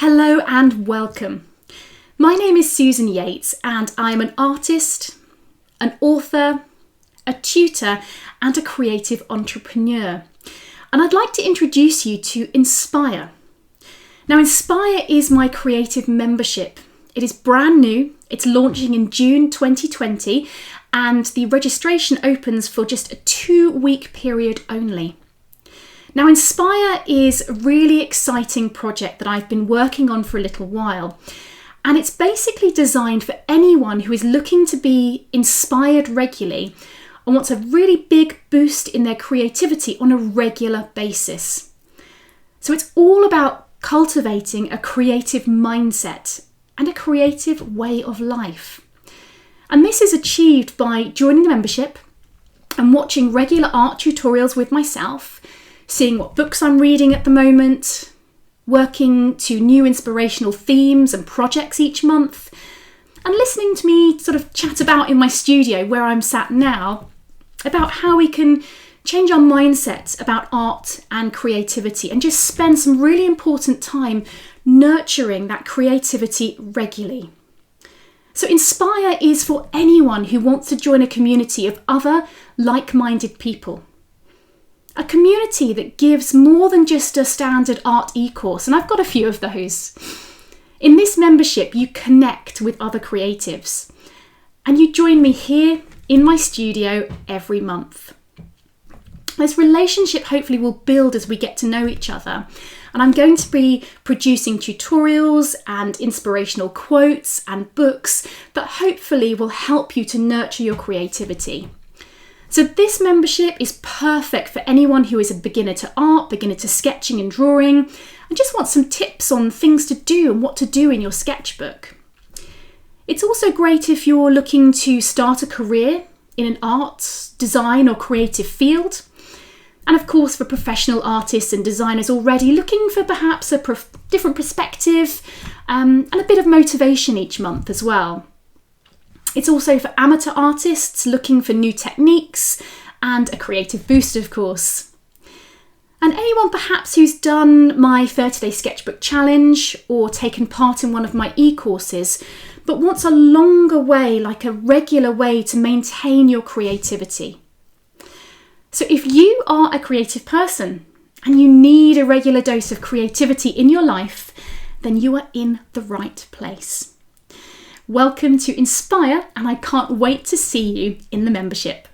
Hello and welcome. My name is Susan Yeates and I'm an artist, an author, a tutor and a creative entrepreneur. And I'd like to introduce you to Inspire. Now Inspire is my creative membership. It is brand new, it's launching in June 2020 and the registration opens for just a 2-week period only. Now Inspire is a really exciting project that I've been working on for a little while, and it's basically designed for anyone who is looking to be inspired regularly and wants a really big boost in their creativity on a regular basis. So it's all about cultivating a creative mindset and a creative way of life. And this is achieved by joining the membership and watching regular art tutorials with myself, seeing what books I'm reading at the moment, working to new inspirational themes and projects each month, and listening to me sort of chat about in my studio where I'm sat now about how we can change our mindset about art and creativity and just spend some really important time nurturing that creativity regularly. So Inspire is for anyone who wants to join a community of other like-minded people. A community that gives more than just a standard art e-course, and I've got a few of those. In this membership, you connect with other creatives, and you join me here in my studio every month. This relationship hopefully will build as we get to know each other, and I'm going to be producing tutorials and inspirational quotes and books that hopefully will help you to nurture your creativity. So this membership is perfect for anyone who is a beginner to art, beginner to sketching and drawing, and just want some tips on things to do and what to do in your sketchbook. It's also great if you're looking to start a career in an art, design or creative field. And of course for professional artists and designers already looking for perhaps a different perspective and a bit of motivation each month as well. It's also for amateur artists looking for new techniques and a creative boost, of course. And anyone perhaps who's done my 30-day sketchbook challenge or taken part in one of my e-courses, but wants a longer way, like a regular way to maintain your creativity. So if you are a creative person and you need a regular dose of creativity in your life, then you are in the right place. Welcome to Inspire, and I can't wait to see you in the membership.